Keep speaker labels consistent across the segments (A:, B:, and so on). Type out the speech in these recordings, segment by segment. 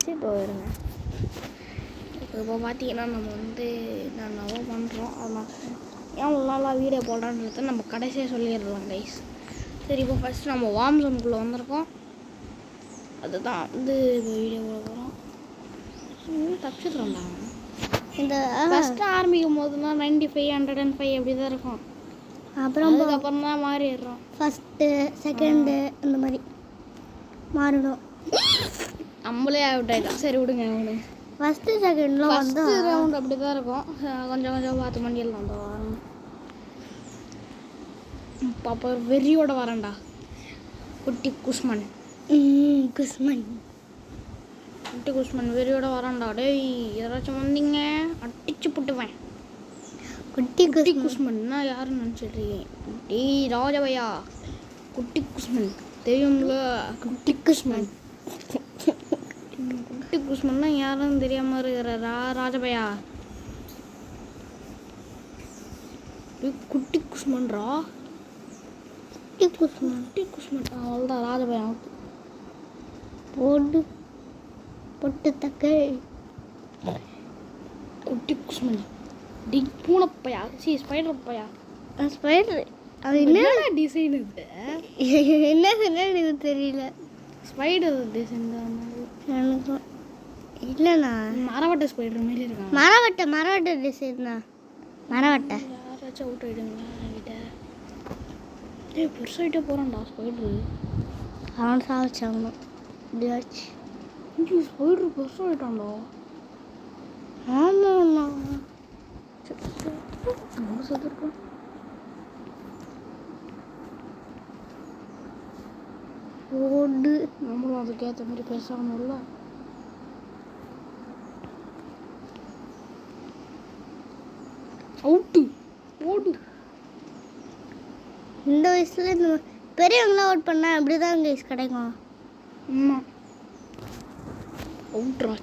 A: சரி போயிடுங்க. இப்போ பார்த்தீங்கன்னா நம்ம வந்து என்னென்னவோ பண்ணுறோம். அதெல்லாம் ஏன் நல்லா வீடியோ போடுறான்றத நம்ம கடைசியாக சொல்லிடலாம் கைஸ். சரி இப்போ ஃபஸ்ட்டு நம்ம வார்ம் ஜோனுக்குள்ளே வந்திருக்கோம். அதுதான் வந்து இப்போ வீடியோ போட போகிறோம். தப்பிச்சிடுறோம்டா. இந்த ஃபஸ்ட்டு ஆரம்பிக்கும் போதுலாம் 95 105 அப்படி தான் இருக்கும். அதுக்கப்புறம் தான் மாறிடுறோம். ஃபஸ்ட்டு செகண்டு அந்த மாதிரி மாறிடும். நம்மளே அவுட் ஆகிட்டோம். சரி விடுங்க விடுங்க. ஃபஸ்ட்டு செகண்ட்லாம் வந்து ரவுண்ட் அப்படி தான் இருக்கும். கொஞ்சம் கொஞ்சம் பார்த்து பண்ணிடலாம். அந்த வாரம் பாப்பா வெறியோட வரேன்டா. குட்டி குஸ்மன் குட்டி குஸ்மன் வெறியோட வரான்டா. டேய் யாராச்சும் வந்தீங்க அடிச்சு புட்டுவேன். குட்டி குஸ்மன்னா யாருன்னு நினச்சிட்ருக்கேன்? டேய் ராஜபையா குட்டி குஸ்மன் தெரியும்ல? குட்டி குஸ்மன் குட்டி குஸ்மன்னா யாருன்னு தெரியாமல் இருக்கிற ராஜபையா. குட்டி குஸ்மன்ரா. குட்டி குஸ்மன் அவ்வளோதான் ராஜபையா. போட்டு பொட்டு தக்கை குட்டி குஸ்மன். டி பூனைப்பையா ஸ்பைடர் பையா. ஸ்பைடர் அது என்ன டிசைன்? இது என்ன எனக்கு தெரியல. ஸ்பைடர் டிசைன் தான் எனக்கு இல்லைண்ணா. மரவட்டை ஸ்பைடர் மாரி இருக்கான். மரவட்டை டிசைன் தான். மரவட்டை யாராச்சும் அவுட் ஆகிடுங்களா என்கிட்ட? டேய் பெருசாகிட்டே போகிறான்டா ஸ்பைடரு. அவன் சாவிச்சாங்கணும் இப்படியாச்சு. இங்கே ஸ்பைடர் பெருசாகிட்டான்டா. ஆமாண்ணா செத்துருக்கோம். ஓடு நம்மளும் அதுக்கேற்ற மாதிரி பேசணும்ல. அவுட்டு ஓடு. இந்த வயசுல இந்த பெரியவங்களாம் அவுட் பண்ணால் அப்படி தான் கைஸ் கிடைக்கும். ஆமாம் அவுட்ரா.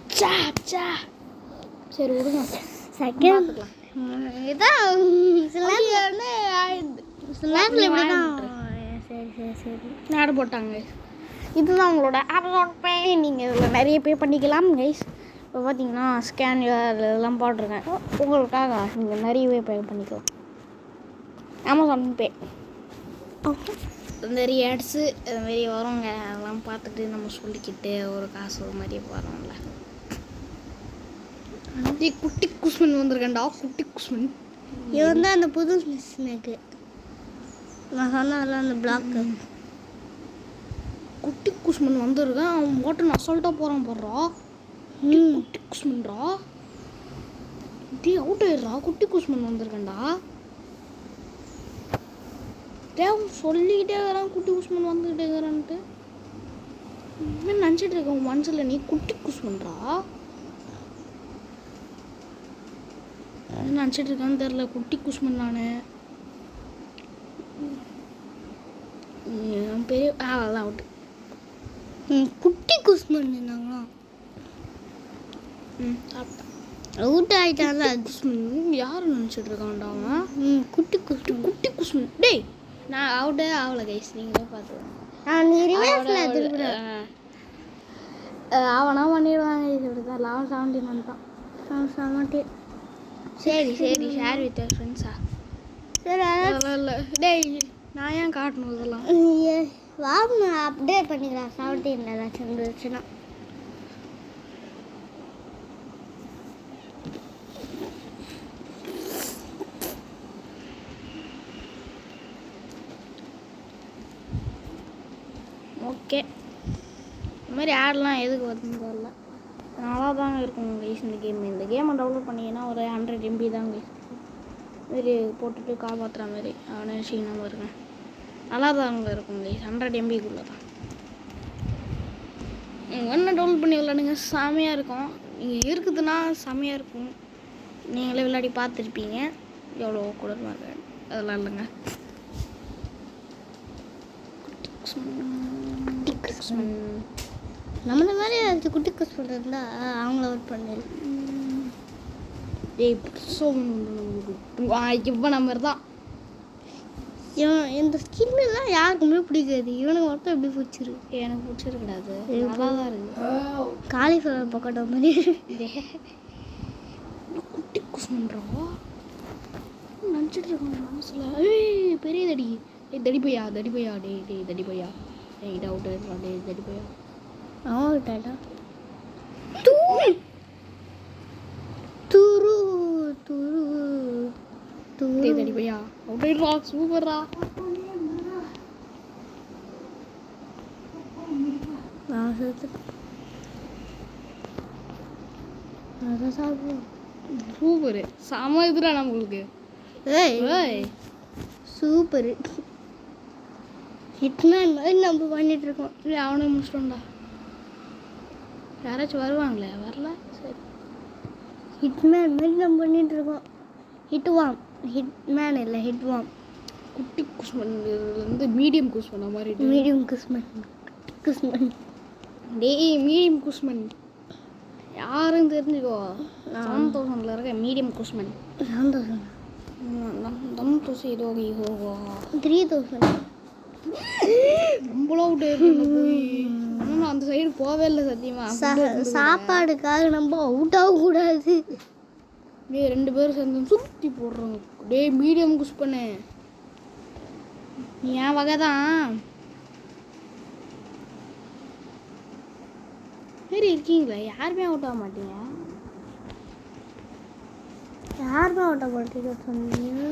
A: சரி விடுங்க. செகண்ட் இதான் சில நேரத்தில் இப்படி தான். சரி ஆடு போட்டாங்க. இதுதான் உங்களோட அமௌண்ட் பே. நீங்கள் இதில் நிறைய பே பண்ணிக்கலாம் கைஸ். இப்போ பார்த்தீங்கன்னா ஸ்கேன் இதெல்லாம் போட்டிருக்கேன் உங்களுக்காக. நீங்கள் நிறையவே பே பண்ணிக்கலாம். அமேசான் பே நிறைய ஆட்ஸு அது மாரி வருங்க. அதெல்லாம் பார்த்துட்டு நம்ம சொல்லிக்கிட்டு ஒரு காசு ஒரு மாதிரியே போகிறோம்ல. குட்டி குஸ்மன் வந்திருக்கேன்டா. குட்டி குஸ்மன் இவன் வந்து அந்த புது ஸ்னேக்கு நான் சொன்னதில்ல அந்த பிளாக்கு. குட்டி குஸ்மன் வந்திருக்கேன். அவன் போட்டு அசால்ட்டாக போகிறான் போடுறா. குட்டி குஸ்மன்ரா. Tea out ஆயிடுறா. குட்டி குஸ்மன் வந்திருக்கேன்டா. தேவன் சொல்லிக்கிட்டே வரான் குட்டி குஸ்மன் வந்துக்கிட்டே இருக்கிறான்ட்டு. என்ன நினச்சிட்டு இருக்கேன் மனசில் நீ? குட்டி குஸ்மன்ரா என்ன நினச்சிட்டு இருக்கான்னு தெரில. குட்டி குஸ்மன் நான் பெரிய அதெல்லாம் அவுட்டு. குட்டி குஸ்மன் நாங்களா சாப்பிட்டேன். அவுட் ஆகிட்டான்ல குஸ்மன். யாரும் நினச்சிட்டு இருக்கான்டா அவன்? குட்டி குஸ்மன். டேய் நான் அவுட்டே ஆகலை கைஸ். நீங்களே பார்த்துக்கோங்க. அவனா பண்ணிடுவாங்க. இப்படி தான் 11-17 வந்துட்டான். 17. சரி ஷேர் வித் யுவர் ஃப்ரெண்ட்ஸா? சரி இல்லை டேய் நான் ஏன் காட்டணும் இதெல்லாம்? வாங்க அப்டேட் பண்ணிக்கலாம். 17 ஏதாச்சும் இருந்துச்சுன்னா. ஓகே இந்த மாதிரி ஆடெலாம் எதுக்கு வருதுன்னு தெரியல. நல்லா தாங்க இருக்கும் கைஸ் இந்த கேம். இந்த கேமை டவுன்லோட் பண்ணிங்கன்னா ஒரு 100 MB தான் கைஸ். மாரி போட்டுட்டு காப்பாற்றுற மாதிரி அவனே சீனாக வருங்க. நல்லா தாங்க இருக்கும் கைஸ். 100 MBக்குள்ளே தான். ஒன்று டவுன்லோட் பண்ணி விளாடுங்க. செம்மையாக இருக்கும். நீங்கள் இருக்குதுன்னா செம்மையாக இருக்கும். நீங்களே விளையாடி பார்த்துருப்பீங்க எவ்வளோ கொடுமை. அதெல்லாம் இல்லைங்க. நம்மள மாதிரி ஏதாச்சும் குட்டி குஸ்மன் இருந்தால் அவங்கள அவுட் பண்ணிடலாம். ஏய் இவ்வளோ நம்பர் தான். இந்த ஸ்கின்லாம் யாருக்குமே பிடிக்காது. இவனுக்கு மட்டும் எப்படி பிடிச்சிருக்கு? எனக்கு பிடிச்சிருக்கூடாது. நல்லா தான் இருக்குது. காலிஃப்ளவர் பக்கோட்டா மாதிரி குட்டி குசுன்றா நினச்சிட்டு இருக்காங்க மனசில். பெரிய தடி. தடிப்பையா தடிப்பையா டவுட் தடிப்பையா ஆட்டா துரு துரு துரு தடிப்பையா அப்படின்றா. சூப்பர்ரா. சூப்பரு. செம இதுடா நம்மளுக்கு. ஏய் சூப்பரு. ஹிட்மேன் மாதிரி நம்ம பண்ணிட்டு இருக்கோம். இல்லை அவனை முடிச்சிட்டோம்டா. யாராச்சும் வருவாங்களே? வரல. சரி ஹிட்மேன் மாதிரி நம்ம பண்ணிட்டு இருக்கோம். ஹிட்மேன் இல்லை ஹிட்வாம். குட்டி குஸ்மன் வந்து மீடியம் குஸ்மன் மாதிரி. மீடியம் குஸ்மன் டேய் மீடியம் குஸ்மன் யாரும் தெரிஞ்சுக்கோ. 7000 இருக்க மீடியம் குஸ்மன். 7000 இதோகி ஹோகோ 3000 நம்மளோ போய் ஆனால் அந்த சைடு போவே இல்லை சத்தியமா. சாப்பாடுக்காக நம்ம அவுட் ஆகக்கூடாது. டே 2 பேரும் சேர்ந்து சுற்றி போடுறோங்க. டே மீடியம் குஸ் பண்ணு. நீ என் வகை தான். சரி இருக்கீங்களா? யாருமே அவுட் ஆக மாட்டீங்க. யாருமே அவுட் ஆக மாட்டீங்க சொன்னீங்க.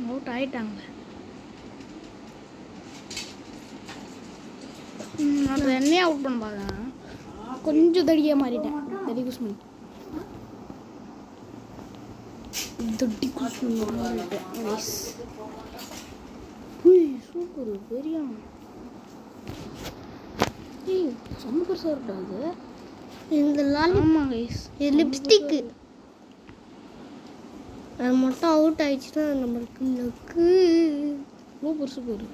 A: அவுட் ஆகிட்டாங்க. நான் என்னையே அவுட் பண்ண பார்க்குறேன். கொஞ்சம் தடியாக மாறிட்டேன். தடி குஸ்மன் தடி குஸ்மன் மாறிட்டேன். சூப்பர். பெரிய செம்ம பெருசாக இருக்காது இந்த லாலி. ஆமாம் கைஸ் இது லிப்ஸ்டிக்கு. அது மட்டும் அவுட் ஆயிடுச்சுன்னா நம்மளுக்கு லக்கு. Super super.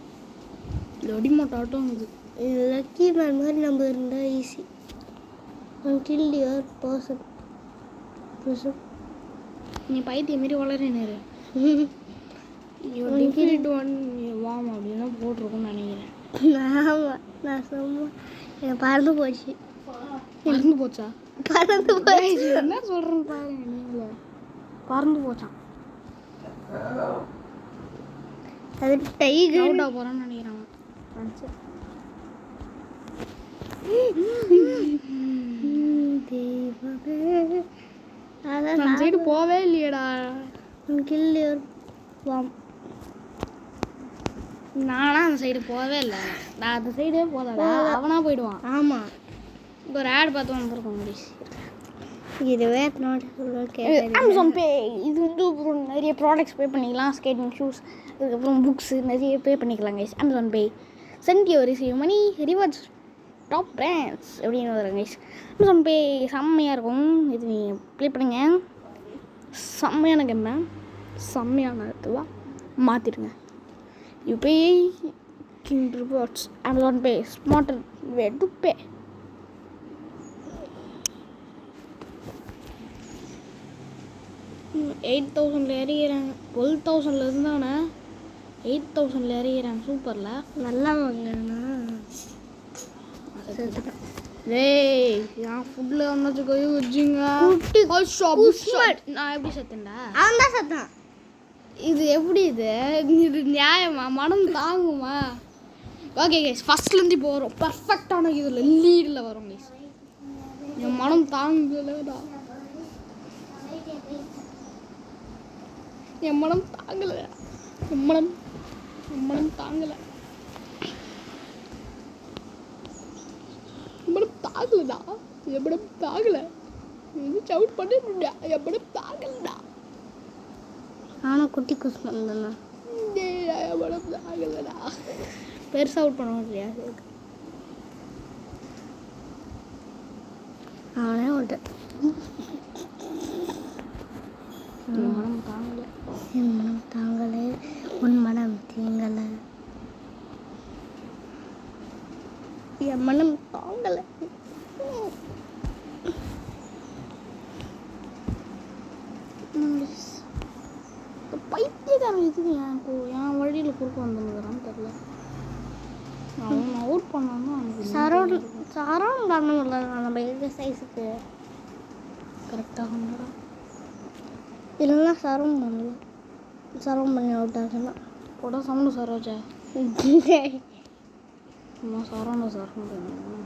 A: லடி மாட்டாட்டம் இது. லக்கி மேன் மாதிரி நம்ம இருந்தால் ஈஸி. until your person நீ பைத்தியம் மாரி வளரேனாரு. டிஃபினிட் ஒன் வாம் அப்படின்னா போட்டிருக்கும்னு நினைக்கிறேன். ஆமாம் நான் சும்மா எனக்கு பறந்து போச்சு. பறந்து போச்சா? பறந்து போச்சு. என்ன சொல்கிறேன்னு பாருங்க நீங்களே. பறந்து போச்சான். அது டைகர் அவுட்டாக போகிறான்னு நினைக்கிறாங்க. அதான் அந்த சைடு போவே இல்லையடா. கில்லியர் வாம். நானா அந்த சைடு போவே இல்லை. நான் அந்த சைடே போதா. அவனா போயிடுவான். ஆமாம் இப்போ ஒரு ஆட் பார்த்து வந்துருக்கோம் முடிச்சு. இதுவே அமேசான் பே. இது வந்து அப்புறம் நிறைய ப்ராடக்ட்ஸ் பே பண்ணிக்கலாம். ஸ்கேட்டிங் ஷூஸ் அதுக்கப்புறம் புக்ஸு நிறைய பே பண்ணிக்கலாம் guys. Amazon Pay sent you receive money rewards top brands அப்படின்னு வருங்க கைஸ். அமேசான் பே செம்மையாக இருக்கும். இது நீங்கள் ப்ளே பண்ணுங்க. செம்மையான கேம்னா செம்மையான இதுவாக மாற்றிடுங்க. யூபே king rewards Amazon pay smarter way to pay. $8,000 இறங்கிறாங்க. 12,000 இருந்தானே 8,000 இறங்கிறாங்க. சூப்பரில் நல்லா வாங்கினா. டேய் என் ஃபுட்டில் ஒன்றாச்சு கை வச்சிங்க. நான் எப்படி செத்தேன்டா? அவன் தான் செத்தான். இது எப்படி இது நியாயமா? மனம் தாங்குமா? ஓகே கைஸ் ஃபஸ்ட்லேருந்து இப்போ வரும். பர்ஃபெக்டான இதில் லீடில் வரும் கைஸ். என் மனம் தாங்கலடா. என் மனம் தாங்கலை. என் மனம் தாங்கலை. தாங்கலடா. என் தாங்கலை. இது சவுட் பண்ண முடியா. என் தாங்கலடா. ஆனால் குட்டி குஸ்மன் தானே. என் தாங்கலடா. பெருசாக அவுட் பண்ண முடியாது. அவனே விட்டேன். என் மனம் தாங்கலை. என் மனம் தாங்கலை. உன் மனம் தீங்கலை. என் மனம் தாங்கலை. பைத்தியக்காரன் இது. எதுக்கு என் வழியில் குறுக்க வந்துருக்குறான்னு தெரில. அவன் அவுட் பண்ணாலும் அவனுக்கு சரௌண்ட் பண்ண முடியல நம்ம இருக்கிற சைஸுக்கு கரெக்டாக பண்ணுறான். இல்லைன்னா சரௌண்ட் பண்ணல. சரௌண்ட் பண்ணி அவுட் ஆகுதுன்னா கூட சவுண்டு சரோஜா சும்மா சரௌண்ட் பண்ணுவோம்.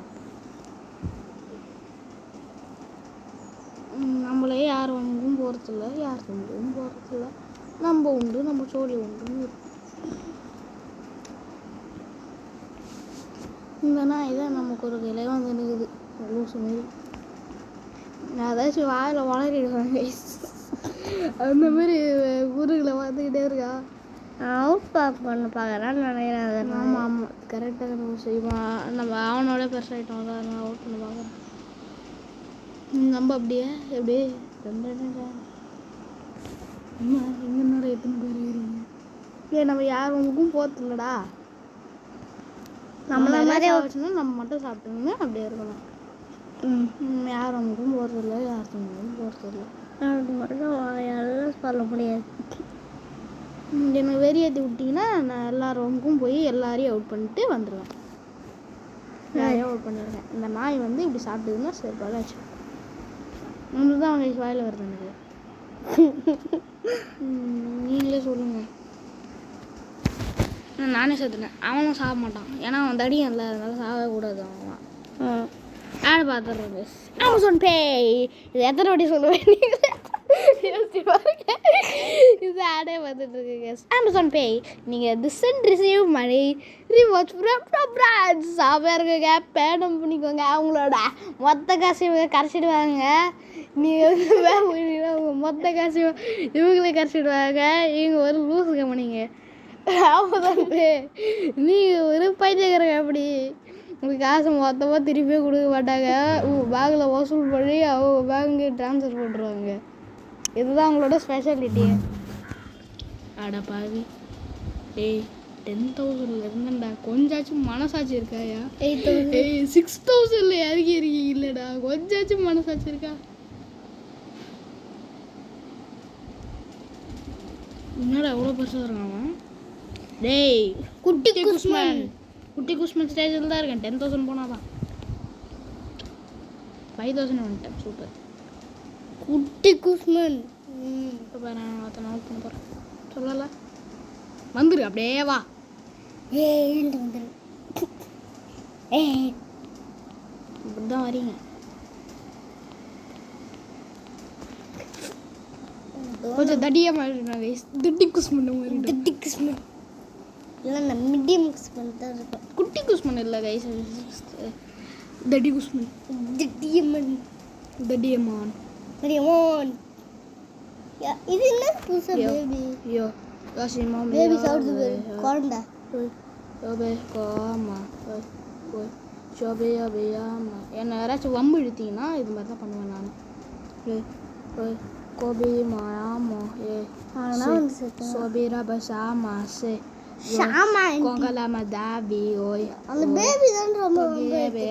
A: நம்மளே யார் வங்கும் போகிறதில்ல, யார் தும்பவும் போகிறதில்ல. நம்ம உண்டு, நம்ம சோழி உண்டு. இந்த நாய் தான் நமக்கு ஒரு விலை வந்து நிற்குது லூசு மாரி. நான் ஏதாச்சும் வாயில் வளரிடுவேன் அந்த மாதிரி ஊருகளை வந்துக்கிட்டே இருக்கா. அவுட் பண்ண பார்க்குறான்னு நினைக்கிறேன். ஆமாம் ஆமாம் கரெக்டாக நம்ம செய்வான். நம்ம அவனோட பெருசாகிட்டோம் தான் நான் அவுட் பண்ண பார்க்குறேன். நம்ம அப்படியே எப்படி எங்கே நேரம் எத்தனை பேர் இருக்கிறீங்க? ஏ நம்ம யார் உங்களுக்கும் போகிறதில்லடா. நம்மள மாதிரி ஆச்சுன்னா நம்ம மட்டும் சாப்பிட்டோம்னா அப்படியே இருக்கணும். யார் அவங்களுக்கும் போகிறதில்ல, யார் தங்களுக்கும் போகிறதில்ல. அது மட்டும் எல்லாம் சொல்ல முடியாது. எனக்கு வெறியேற்றி விட்டிங்கன்னா நான் எல்லாருக்கும் போய் எல்லாரையும் அவுட் பண்ணிட்டு வந்துடுவேன். யாரையும் அவுட் பண்ணிடுவேன். இந்த நாய் வந்து இப்படி சாப்பிட்டுதுன்னா சரி பழாச்சு. ஒன்று தான் அவங்க வாயில் வருது எனக்கு. நீங்களே சொல்லுங்கள். நானே சேர்த்துனேன். அவனும் சாப்பிட மாட்டான். ஏன்னா அவன் தடியும் இல்லை, அதனால சாகவே கூடாது. அவன் ஆடு பார்த்துடுறது. அமேசான் பே இது எத்தனை வாட்டி சொல்லுவேன் நீங்கள் இது ஆடே பார்த்துட்டு இருக்கு. அமேசான் பே நீங்கள் decent receive money rewards from branch சாப்பியா இருக்குங்க. பேனம் பண்ணிக்கோங்க. அவங்களோட மொத்த காசு இவங்க கரைச்சிடுவாங்க. நீங்கள் உங்கள் மொத்த காசு இவங்களே கரைச்சிடுவாங்க. இவங்க ஒரு லூசு கம்பெனிங்க. அமேசான் பே நீங்கள் ஒரு பைத்தியக்காரங்க. அப்படி உங்களுக்கு காசு மொத்தமாக திருப்பியே கொடுக்க மாட்டாங்க. பேங்கில் வசூல் பண்ணி அவங்க பேங்க்கு ட்ரான்ஸ்ஃபர் பண்ணுறாங்க. இதுதான் அவங்களோட ஸ்பெஷாலிட்டி. அடா பாவி டேய் 10,000 இருந்தேன்டா. கொஞ்சாச்சும் மனசாட்சி இருக்காயா? 8,000 6,000 இறக்கி இருக்கீங்க இல்லைடா. கொஞ்சாச்சும் மனசாட்சி இருக்கா? என்னடா எவ்வளோ பெருசாக இருக்கான் டேய். குட்டி குஸ்மன் ஸ்டேஜில் தான் இருக்கேன். 10,000 போனால் தான் 5,000 வந்துட்டேன். சூப்பர் குட்டி குஸ்மன். இப்போ பாரு நான் அத்தனை நாள் பண்ண போகிறேன். சொல்லலை வந்துரு அப்படியே வா. வந்துரு இப்படி தான் வரீங்க. கொஞ்சம் தடியாக மாதிரி திட்டி குஸ்மன் மாதிரி. திட்டி குஸ்மன் இல்லை மீடியம் குஸ்மன் தான் இருக்கும். குட்டி குஸ்மன் இல்லை கைஸ். தடி குஸ்மன். தடியமான் இது என்ன புதுசா பேபி? யோ காசிமா பேபி சவுண்ட் குழந்தை. யோபே காமா ஓய் ஷோபே யோபேயாமா. என்ன யாராச்சும் வம்பு இழுத்தீங்கன்னா இது மாதிரி தான் பண்ணுவேன் நான். ஓய் கோபி மாயாமோ ஏ சோபேரா பசாமா சே கோங்கலா மதாபி ஓய். அந்த பேபி தான் ரொம்ப பேபி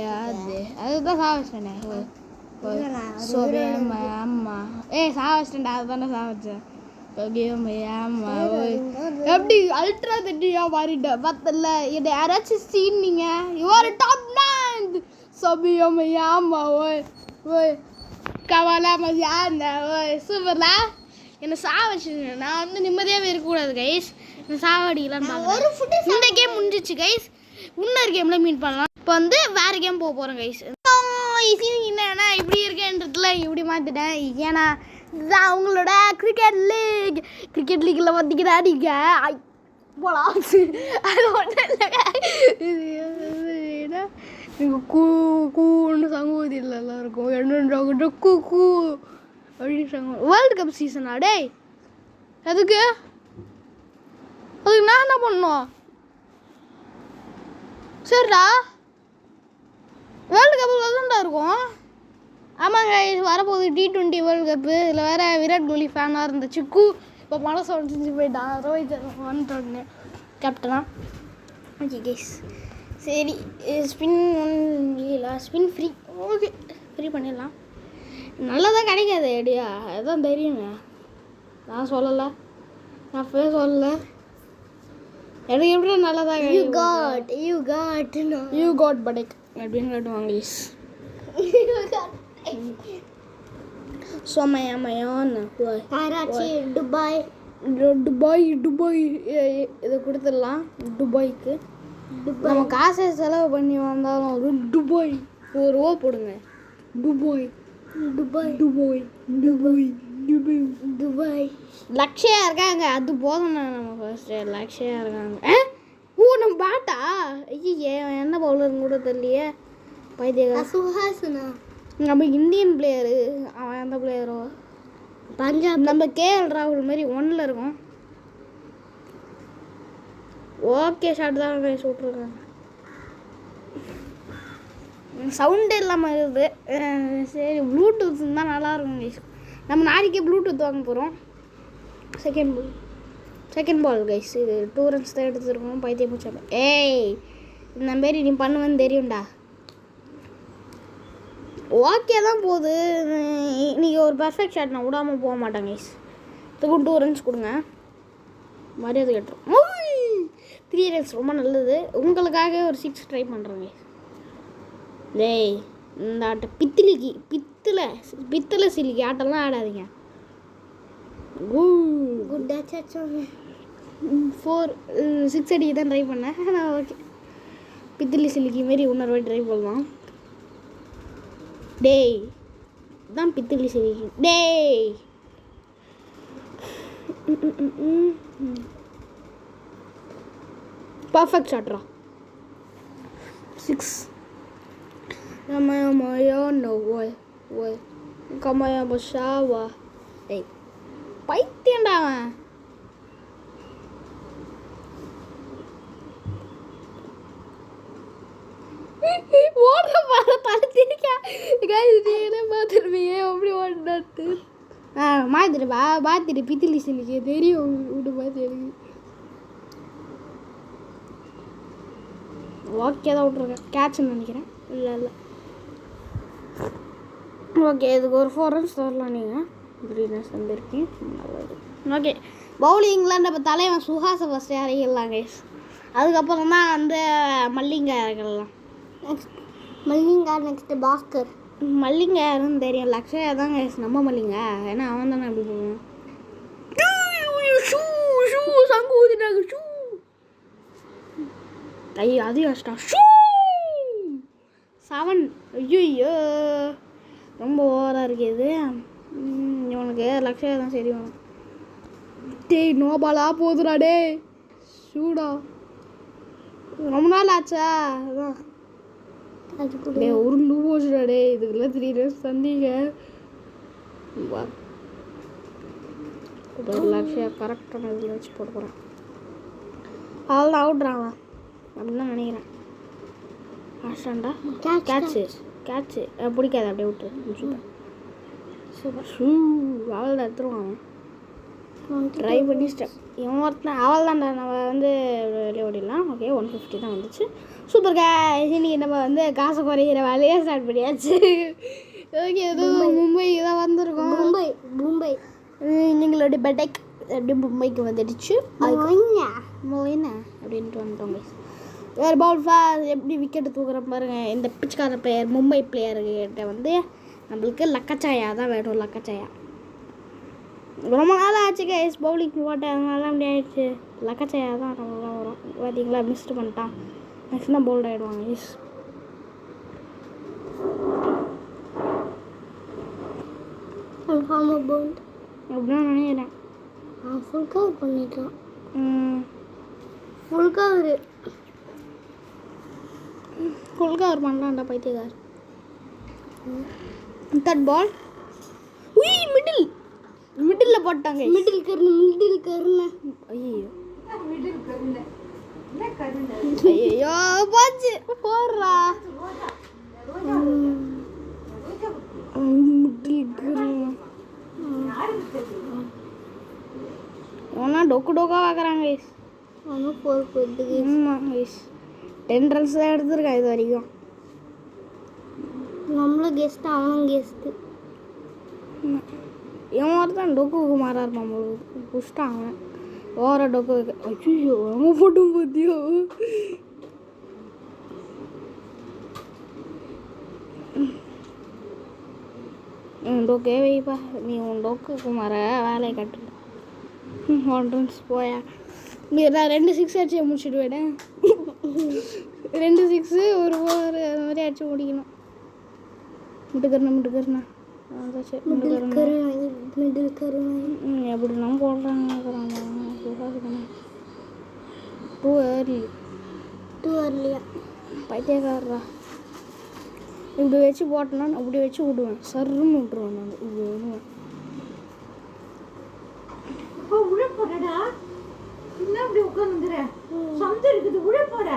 A: அதுதான் சாவச்சேனே. ஓய் சோபே மாயாமா சாவச்சிட்டேன்டா. அதுதானே சாவச்சேன். எப்படி அல்ட்ரா தட்டியா மாறிட்டேன் பார்த்தல. என்னை யாராச்சும் சீனிங்க யுவர் டாப் 9 சோபியோ மையாமா ஓய் ஓய் கவாலா மதியானா ஓய் சூப்பர்லா. என்னை சாவடிச்சுங்க. நான் வந்து நிம்மதியாகவே இருக்கக்கூடாது கைஸ். என்னை சாவடிக்கலான்னு பார்க்குறேன். இந்த கேம் முடிஞ்சிச்சு கைஸ். இன்னொரு கேமில் மீட் பண்ணலாம். இப்போ வந்து வேறு கேம் போக போகிறேன் கைஸ். என்னன்னா இப்படி இருக்கேன்றதுல இப்படி மாற்றிட்டேன். ஏன்னா இதுதான் அவங்களோட கிரிக்கெட் லீக்கில் பார்த்தீங்கன்னா நீங்கள் போலாம். அது ஒன்றும் இல்லைங்க. நீங்கள் கூன்னு சங்கூதி இல்லை எல்லாருக்கும் என்ன கூ அப்படின்னு சங்க. வேர்ல்டு கப் சீசனா டேய்? அதுக்கு நான் என்ன பண்ணோம்? சரிடா வேர்ல்டு கப்பு தான்டா இருக்கும். ஆமாங்க வரப்போகுது T20 வேர்ல்டு கப்பு. இதில் வேறு விராட் கோலி ஃபேனாக இருந்த சிக்கு இப்போ மனசு உடஞ்சி போயிட்டான். ரோஹித் வந்துட்டோன்னு கேப்டனா. ஓகே கைஸ் சரி ஸ்பின் இல்லை ஸ்பின் ஃப்ரீ. ஓகே ஃப்ரீ பண்ணிடலாம். நல்லதாக கிடைக்காது ஐடியா. அதுதான் தெரியுங்க. நான் சொல்லலை. நான் அப்பவே சொல்லலை. எனக்கு எப்படி நல்லதாக யூ காட் படைக் அப்படின்னு காட்டுவாங்க கைஸ். சோமயமயான்னு கராச்சி துபாய் இதை கொடுத்துடலாம். துபாய்க்கு நம்ம காசை செலவு பண்ணி வந்தாலும் துபாய் ₹1 போடுங்க. துபாய் லக்ஷயா இருக்காங்க, அது போதும். நம்ம ஃபர்ஸ்ட் லக்ஷயா இருக்காங்க. நம்ம பாட்டா ஐயே என்ன பவுலர்னு கூட தெரியலையே. பைத்தியக்கார சுஹாசனா நம்ம இந்தியன் பிளேயரு. அவன் எந்த பிளேயரோ பஞ்சாப். நம்ம KL ராகுல் மாதிரி 1ல் இருக்கும். ஓகே ஷாட் தான் விட்டுருக்காங்க. சவுண்டே இல்லாமல் இருக்குது. சரி ப்ளூடூத் தான் நல்லாயிருக்கும் கைஸ். நம்ம நாளைக்கே ப்ளூடூத் வாங்க போகிறோம். Second ball guys. இது 2 runs தான் எடுத்துருக்கோம். பைத்தியம் பூச்சா ஏய் இந்த மாரி நீ பண்ணுவேன்னு தெரியும்டா. ஓகே தான் போகுது. இன்றைக்கி ஒரு பர்ஃபெக்ட் ஷாட் நான் விடாமல் போக மாட்டேன் கைஸ். இதுக்கும் 2 runs கொடுங்க. மரியாதை கேட்டுரும். 3 runs ரொம்ப நல்லது. உங்களுக்காக ஒரு 6 ட்ரை பண்ணுறேங்க. டேய் இந்த ஆட்டம் பித்தளை சிலிக்கி ஆட்டம்லாம் ஆடாதீங்க. 6 அடிக்கு தான் ட்ரை பண்ணேன். ஓகே பித்தளை சிலிக்கி மாரி இன்னொரு வாட்டி ட்ரை பண்ணலாம். டேய் தான் பித்தளை சிலிக்கி. டேய் பர்ஃபெக்ட் ஷாட்ரா. 6 கமயமஷாவா. ஏய் பைத்தியண்டா அவன். ஓடுற பாரு தலை திரிக்கா. பார்த்துருப்பீங்க எப்படி ஓடினாட்டு. மாதிரி பார்த்துட்டு பித்திலி சிலிக்கு தெரியும் விட்டு பார்த்து எனக்கு. ஓகே தான் விட்ருக்கேன். கேட்ச்னு நினைக்கிறேன். இல்லை ஓகே இதுக்கு ஒரு 4 runs வரலாம். நீங்கள் 3 runs வந்துருக்கீங்க. நல்லது. ஓகே பவுலிங்கில் நம்ம தலைவன் சுஹாசை ஃபஸ்ட்டு இறங்கிடலாம் கைஸ். அதுக்கப்புறம் தான் வந்து மல்லிங்கா இறங்கிடலாம். நெக்ஸ்ட்டு பாஸ்கர். மல்லிங்கா யாருன்னு தெரியும். லக்ஷயா தான் கைஸ் நம்ம மல்லிங்கா. ஏன்னா அவன் தானே அப்படி போவான். சங்கு ஊதிட்டாங்க. ஐயோ அது கஷ்டம். 7. ஐயோ ரொம்ப ஓவராக இருக்குது. இவனுக்கு லக்ஷயா தான் சரி வேணும். டேய் நோபாலா போதுடா. டே சூடா ரொம்ப நாள் ஆச்சா. அதான் உருண்டு போச்சுடா. டே இதுக்கெல்லாம் 3 runs தந்தீங்க. லக்ஷயா கரெக்டான இதில் வச்சு போட போகிறேன். அவள் தான் அவுட்றாங்களா அப்படின்னு தான் நினைக்கிறேன். ஆஷாண்டா கேட்சு பிடிக்காது. அப்படியே விட்டுரு. சூப்பர் அவள் தான் எடுத்துருவான். ட்ரை பண்ணி ஸ்டெப் இவன் ஒருத்தன். அவள் தான்டா நம்ம வந்து வெளியே ஓடிடலாம். ஓகே 150 தான் வந்துச்சு. Super guys. இன்றைக்கி நம்ம வந்து காசை குறைக்கிற வேலையே ஸ்டார்ட் பண்ணியாச்சு. ஓகே எதுவும் மும்பைக்கு தான் வந்திருக்கோம். மும்பை எங்களுடைய பெடெக் எப்படி மும்பைக்கு வந்துடுச்சு. என்ன அப்படின்ட்டு வந்துட்டோம் கைஸ். வேறு பவுல் ஃபார் எப்படி விக்கெட்டு தூக்குற பாருங்கள். இந்த பிச்சுக்கார பிளேயர் மும்பை பிளேயர்கிட்ட வந்து நம்மளுக்கு லக்கச்சாயா தான் வேணும். லக்கச்சாயா ரொம்ப நாள் ஆச்சு கைஸ் பவுலிங் போட்டேன். அதனால அப்படி ஆயிடுச்சு. லக்கச்சாயா தான் ரொம்ப வரும். பார்த்தீங்களா மிஸ்டு பண்ணிட்டான். நெக்ஸ்ட் தான் போல்ட் ஆகிடுவாங்க கைஸ். அப்படிதான் நினைக்கிறேன். ஃபுல் கவர் பண்ணிக்கலாம். ஃபுல் கவர் பண்ணலாம்டா பைத்தியக்கார். 3rd பால். மிடில் போட்டாங்க. மிடில் கருணை. ஐயோ போச்சு போடுறா. மிடில் கருணை ஒன்றா டொக்கா பார்க்குறாங்க கைஸ். ஒன்றும் 4 போயிட்டு. ஆமாம் கைஸ் 10 runs தான் எடுத்துருக்கேன் இது வரைக்கும். நம்மளும் கெஸ்ட்டு அவனும் கெஸ்ட்டு. இவன் ஒருத்தான் டொக்கு மாறா இருப்பான். புஷ்டான் அவன். ஓர டொக்கு ஐயோ அவன் போட்டும் பார்த்தியோ டொக்கே வைப்பா நீ உன் டொக்கு குமார வேலையை கட்டு ஒன்றும் போயா நீ நான் 2 6 அடிச்சு முடிச்சுடுவேன் 2 6 ஒரு ஓவர் அது மாதிரி அடிச்சு முடிக்கணும் முட்டுக்கரணா எப்படிலாம் போடுறாங்க டூ ஏர்லியா பைத்தியக்காரரா இப்படி வச்சு போட்டேன்னா அப்படி வச்சு விடுவேன் சர்ன்னு விட்டுருவேன் நான் இப்படி விடுவேன்
B: உழப்போடா என்ன அப்படி உட்காந்துக்கிறேன் சந்தை இருக்குது உழப்போட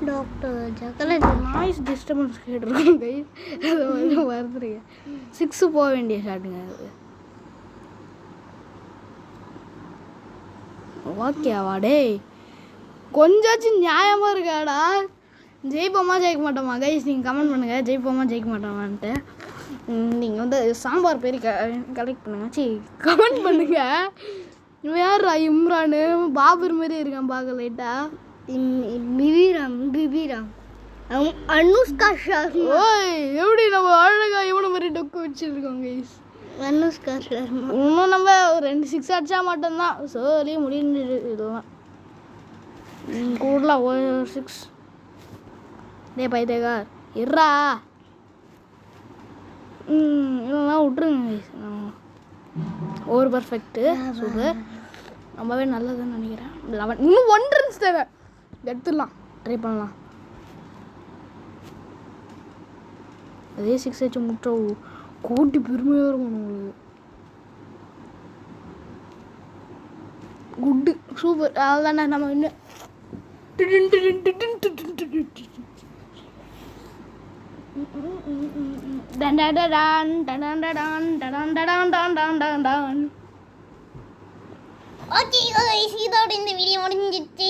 A: டாக்டர் ஜக்கலட் நாய்ஸ் டிஸ்டர்பன்ஸ் கேட்டிருக்கோம் கைஸ் அதை வந்து வருதுறீங்க 6 போக வேண்டிய ஷாட்டுங்க அது ஓகேவா டேய் கொஞ்சாச்சும் நியாயமாக இருக்காடா ஜெயிப்போமா ஜெயிக்க மாட்டோமா கைஸ் நீங்கள் கமெண்ட் பண்ணுங்கள் ஜெயிப்போமா ஜெயிக்க மாட்டோமான்ட்டு நீங்கள் வந்து சாம்பார் பேர் கலெக்ட் பண்ணுங்க கமெண்ட் பண்ணுங்கள் யார் இம்ரானு பாபர் மாதிரி இருக்கான் பார்க்க லைட்டாக பிபிராம் அனுஷ்கா சர்மா ஓய் எப்படி நம்ம அழகா இவனை மாதிரி டொக்கு வச்சுருக்கோம் கைஸ் அனுஷ்கா சர்மா இன்னும் நம்ம 2 6 அடிச்சா மட்டும்தான் சொல்லி முடிஞ்சிடு இதுதான் கூடலாம் 6 டே பைத்தியக்கார் இருறா இதெல்லாம் விட்ருங்க கைஸ் ஓவர் பர்ஃபெக்ட்டு சூப்பர் ரொம்பவே நல்லதுன்னு நினைக்கிறேன் 11 இன்னும் 1 ரன்ஸ் தேவை எடுத்துடலாம் ட்ரை பண்ணலாம் அதே 6 வச்சு முட்டை கூட்டி பெருமையாக இருக்கும் உங்களுக்கு குட்டு சூப்பர் அதுதானே நம்ம இன்னும் ஓகே இதோட இந்த வீடியோ முடிஞ்சிச்சு